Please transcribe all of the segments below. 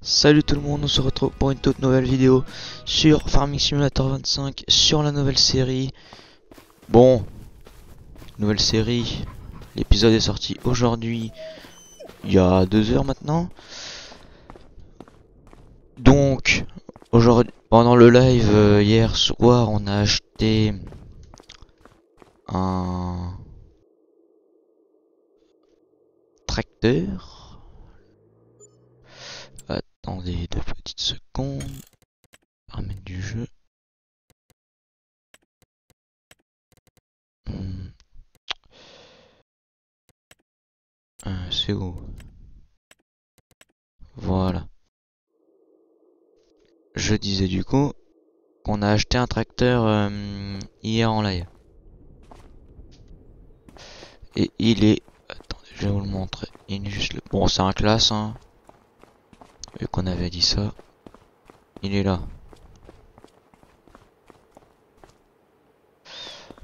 Salut tout le monde, on se retrouve pour une toute nouvelle vidéo sur Farming Simulator 25, sur la nouvelle série. Bon, nouvelle série, l'épisode est sorti aujourd'hui, il y a 2 heures maintenant. Donc, aujourd'hui, pendant le live hier soir, on a acheté un tracteur. Attendez 2 petites secondes. Remettre du jeu. C'est où? Voilà. Je disais du coup qu'on a acheté un tracteur hier en live. Et il est... Attendez, je vais vous le montrer. Il est juste là. Bon, c'est un classe, hein. Vu qu'on avait dit ça. Il est là.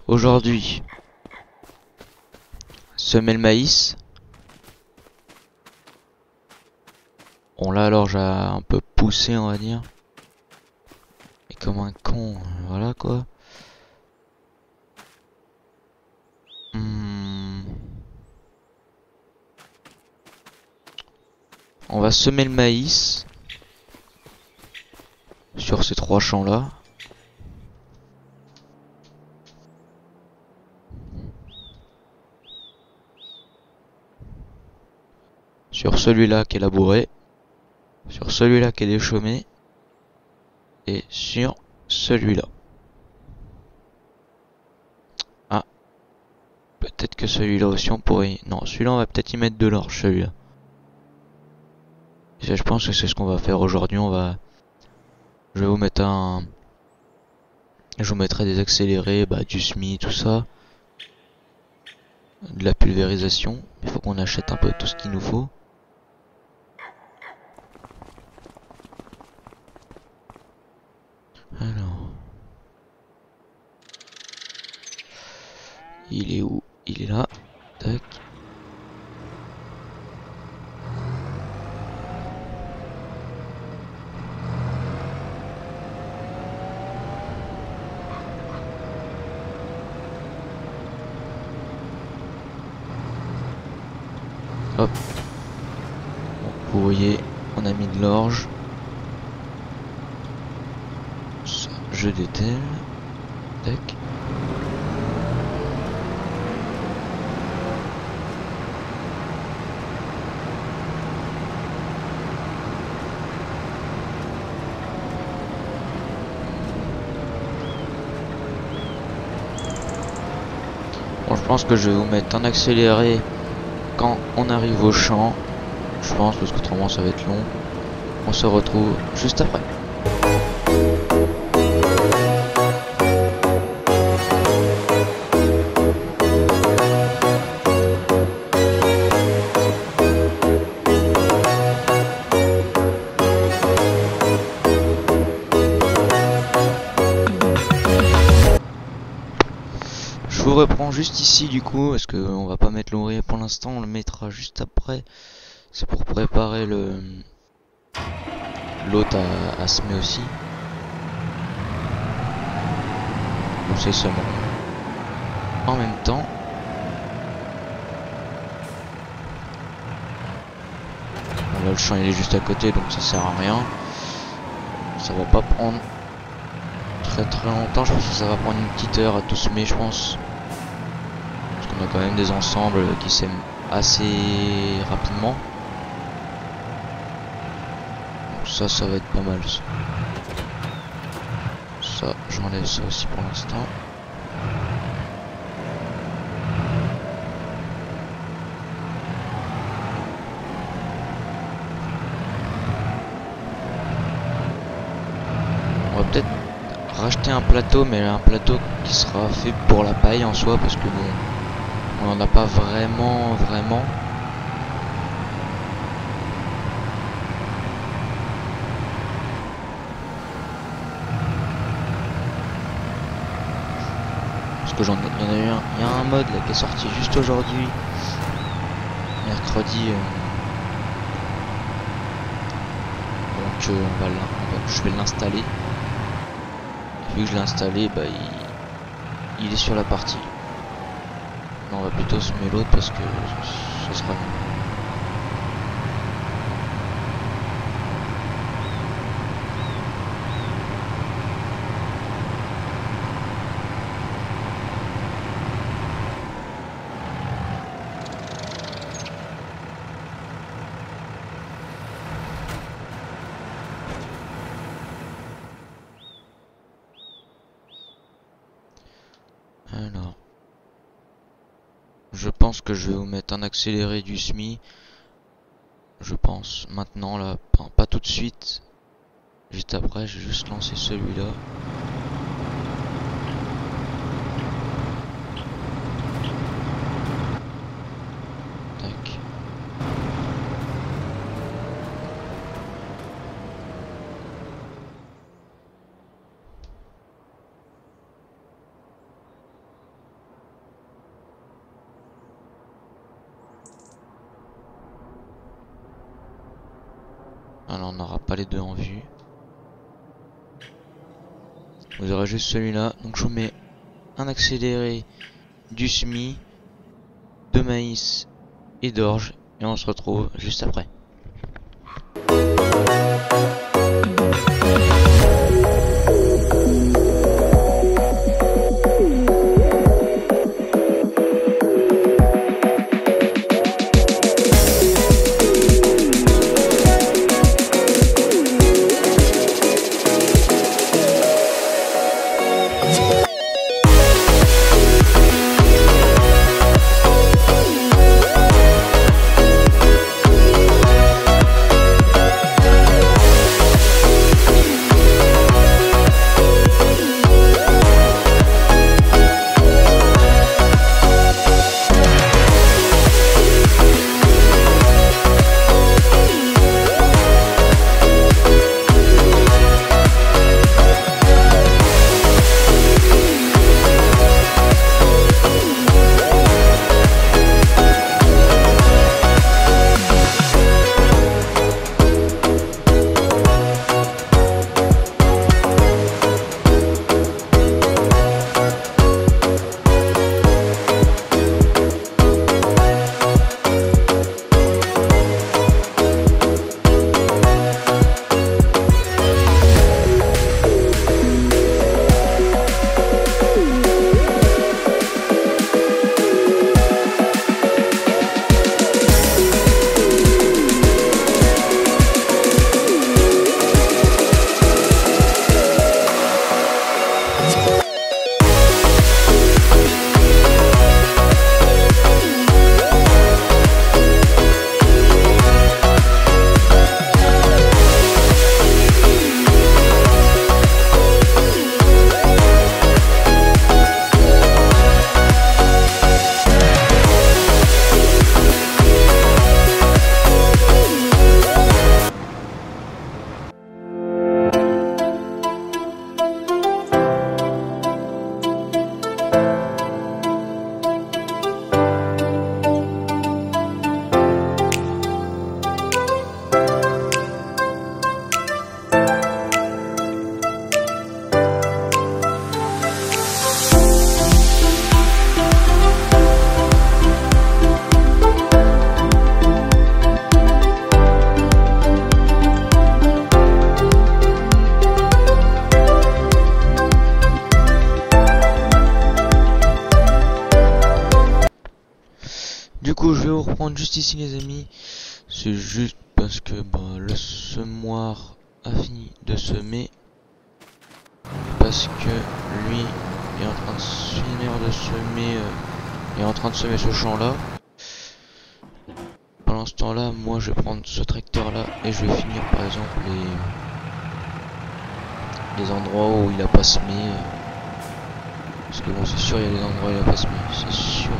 Aujourd'hui, semer le maïs. Bon là alors j'ai un peu poussé, on va dire. Et comme un con, voilà quoi. On va semer le maïs sur ces 3 champs là. Sur celui-là qui est labouré. Sur celui-là qui est déchaumé. Et sur celui-là. Ah. Peut-être que celui-là aussi on pourrait... Non, celui-là on va peut-être y mettre de l'orge, celui-là. Et ça, je pense que c'est ce qu'on va faire aujourd'hui. Je vais vous mettre un... Je vous mettrai des accélérés, du SMI, tout ça. De la pulvérisation. Il faut qu'on achète un peu tout ce qu'il nous faut. Alors... Il est où? Il est là. Tac. Hop. Bon, vous voyez, on a mis de l'orge. Ça, je dételle. Tac. Bon, je pense que je vais vous mettre un accéléré quand on arrive au champ. Je pense, parce qu'autrement ça va être long. On se retrouve juste après. Je vous reprends juste ici du coup, parce qu'on va pas mettre l'ouvrier pour l'instant, on le mettra juste après. C'est pour préparer l'autre à semer aussi. Bon, c'est semé en même temps. Bon, là le champ il est juste à côté, donc ça sert à rien. Ça va pas prendre très longtemps, je pense que ça va prendre une petite heure à tout semer, je pense. Parce qu'on a quand même des ensembles qui sèment assez rapidement. Donc ça va être pas mal. Ça, j'enlève ça aussi pour l'instant. On va peut-être racheter un plateau, mais un plateau qui sera fait pour la paille en soi, parce que bon, on n'en a pas vraiment. Parce que il y en a eu il y a un mode là qui est sorti juste aujourd'hui, mercredi. je vais l'installer. Vu que je l'ai installé, bah, il est sur la partie. Non, on va plutôt semer l'autre parce que ce sera mieux. Alors, je pense que je vais vous mettre un accéléré du SMI. Je pense maintenant là, pas tout de suite. Juste après, je vais juste lancer celui-là. Tac. Alors on n'aura pas les deux en vue. Vous aurez juste celui-là. Donc je vous mets un accéléré du SMI, de maïs et d'orge. Et on se retrouve juste après. Du coup je vais vous reprendre juste ici les amis. C'est juste parce que le semoir a fini de semer. Parce que lui est en train de finir de semer est en train de semer ce champ là. Pendant ce temps là, moi je vais prendre ce tracteur là et je vais finir par exemple les endroits où il a pas semé. Parce que bon c'est sûr il y a des endroits où il a pas semé, c'est sûr.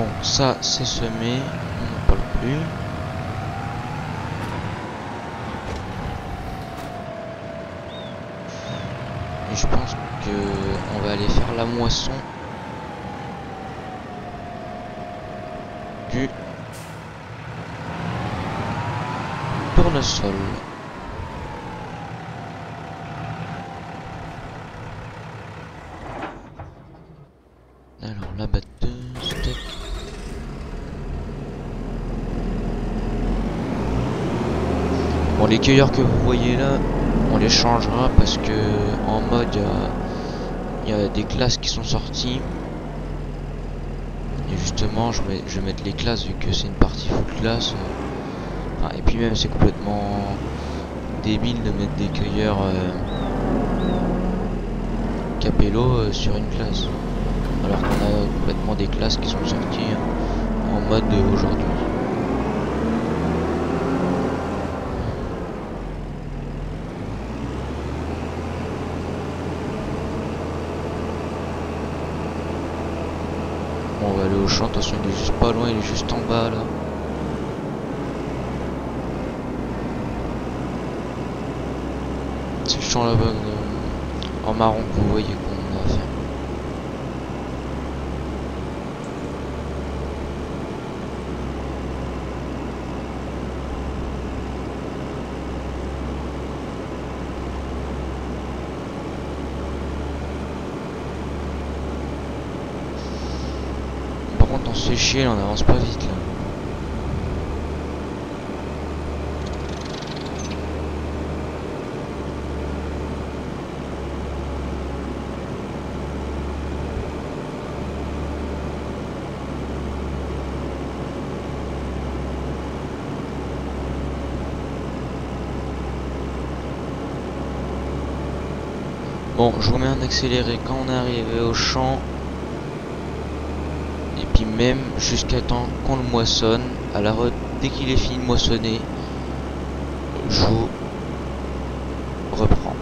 Bon, ça c'est semé, on n'en parle plus. Et je pense que on va aller faire la moisson du tournesol. Alors la batteuse, tac. Bon, les cueilleurs que vous voyez là, on les changera parce que en mode il y a des classes qui sont sorties. Et justement je vais mettre les classes vu que c'est une partie full classe. Enfin, et puis même c'est complètement débile de mettre des cueilleurs capello sur une classe. Alors qu'on a complètement des classes qui sont sorties en mode aujourd'hui. Bon, on va aller au champ, attention il est juste pas loin, il est juste en bas là. C'est le champ là-bas en marron que vous voyez qu'on a à faire. Par contre on se fait chier, on avance pas vite là. Bon, je remets un accéléré quand on est arrivé au champ. Et puis même jusqu'à temps qu'on le moissonne. Dès qu'il est fini de moissonner, je vous reprends.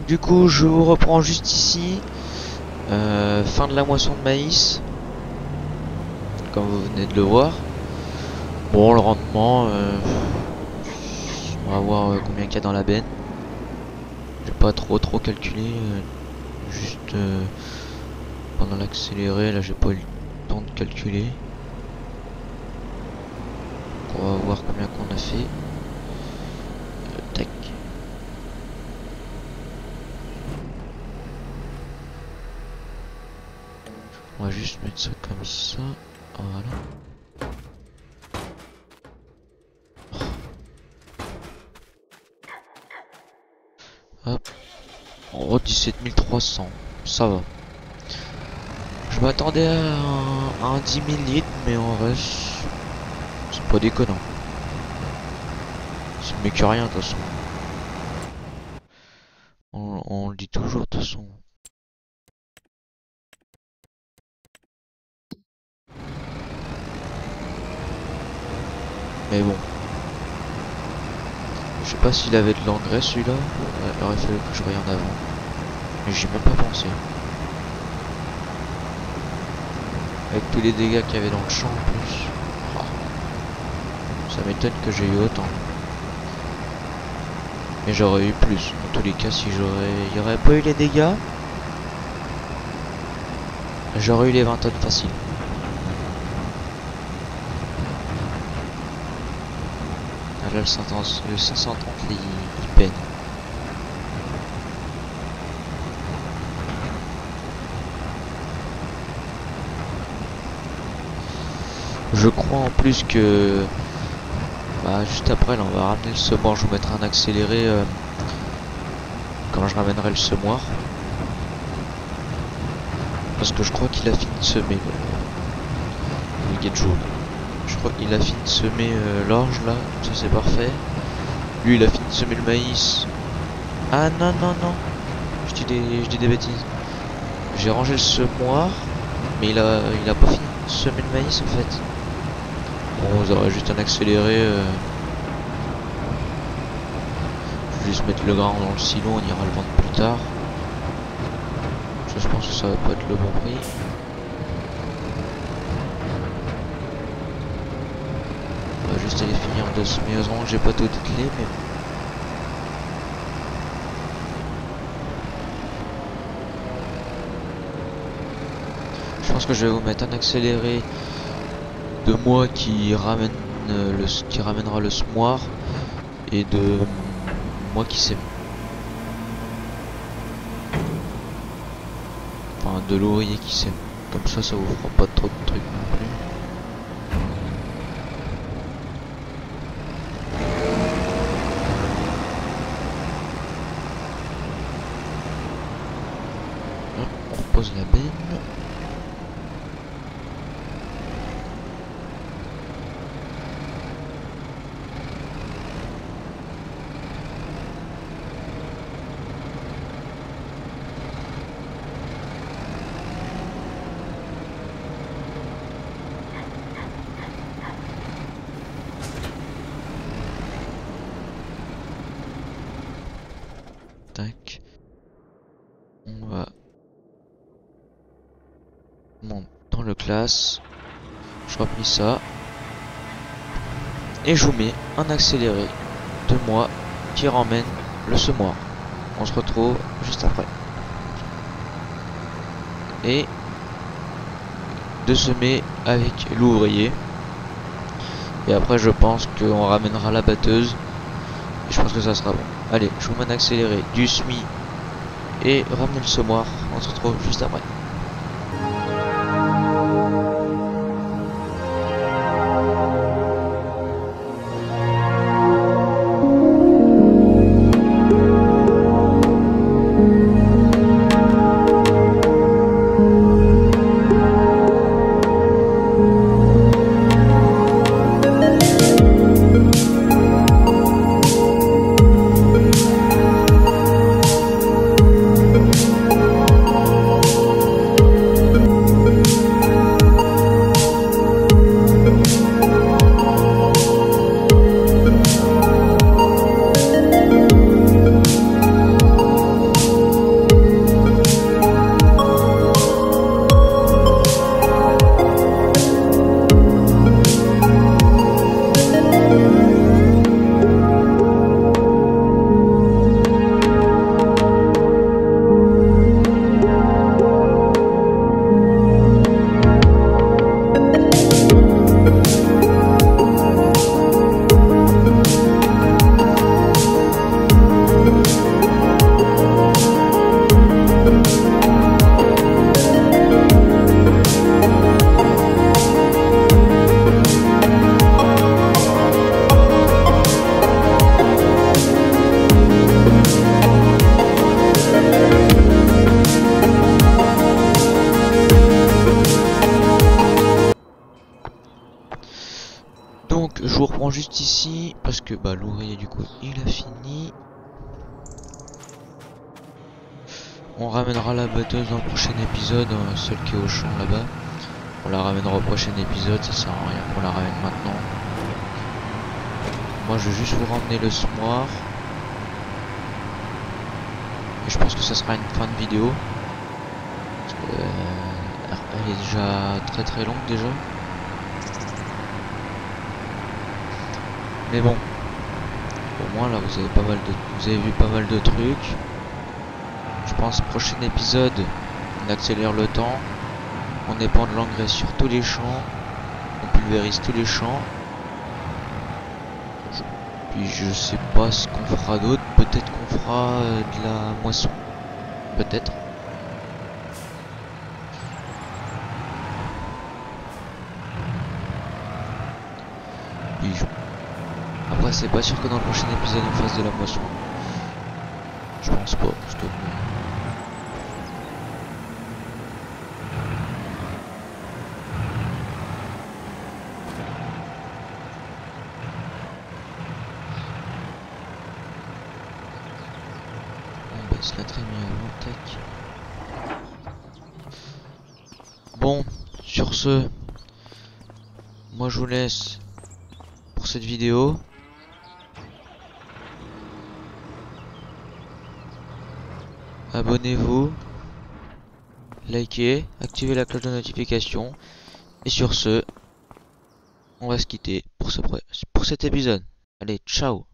Du coup, je vous reprends juste ici. Fin de la moisson de maïs. Comme vous venez de le voir. Bon, le rendement, on va voir combien qu'il y a dans la benne. J'ai pas trop calculé. Juste pendant l'accéléré, là j'ai pas eu le temps de calculer. Donc on va voir combien qu'on a fait. Tac. On va juste mettre ça comme ça. Voilà. Hop. Oh, 17 300. Ça va. Je m'attendais à un 10 000 litres, mais en vrai, c'est pas déconnant. C'est mieux que rien, de toute façon. On le dit toujours, de toute façon. Mais bon. Je sais pas s'il avait de l'engrais celui-là. Il aurait fallu que je regarde avant. Mais j'y ai même pas pensé. Avec tous les dégâts qu'il y avait dans le champ en plus. Oh. Ça m'étonne que j'ai eu autant. Mais j'aurais eu plus. Dans tous les cas, si il y aurait pas eu les dégâts, j'aurais eu les 20 tonnes faciles. Ah là, le 530, il peine. Je crois en plus que juste après là on va ramener le semoir, je vous mettrai un accéléré quand je ramènerai le semoir. Parce que je crois qu'il a fini de semer le guet jaune. Je crois qu'il a fini de semer l'orge là, ça c'est parfait. Lui il a fini de semer le maïs. Ah non non non, je dis des bêtises. J'ai rangé le semoir, mais il a pas fini de semer le maïs en fait. Bon, vous aurez juste un accéléré. Je vais juste mettre le grain dans le silo, on ira le vendre plus tard. Ça, je pense que ça va pas être le bon prix. On va juste aller finir de semer aux oranges, j'ai pas tout dételé, mais je pense que je vais vous mettre un accéléré de moi qui ramènera le semoir et de moi qui sème. Enfin de l'ouvrier qui sème. Comme ça vous fera pas trop de trucs non plus. Hop, on repose la benne. Tac. On va dans le classe. Je replie ça. Et je vous mets un accéléré de moi qui ramène le semoir. On se retrouve juste après. Et de semer avec l'ouvrier. Et après je pense qu'on ramènera la batteuse. Et je pense que ça sera bon. Allez, je vous mets un accéléré du SMI et ramener le semoir. On se retrouve juste après. Parce que bah l'ouvrier du coup il a fini. On ramènera la batteuse dans le prochain épisode, celle qui est au champ là-bas. On la ramènera au prochain épisode, ça sert à rien qu'on la ramène maintenant. Moi je vais juste vous ramener le semoir. Et je pense que ça sera une fin de vidéo. Parce que, elle est déjà très longue déjà. Mais bon. Au moins là vous avez vu pas mal de trucs. Je pense prochain épisode, on accélère le temps. On épand de l'engrais sur tous les champs. On pulvérise tous les champs. Puis je sais pas ce qu'on fera d'autre. Peut-être qu'on fera de la moisson. Peut-être. Puis après c'est pas sûr que dans le prochain épisode on fasse de la moisson. Je pense pas. Parce que... on baisse la trémie avant, tac. Bon, sur ce, moi je vous laisse pour cette vidéo. Abonnez-vous, likez, activez la cloche de notification. Et sur ce, on va se quitter pour cet épisode. Allez, ciao!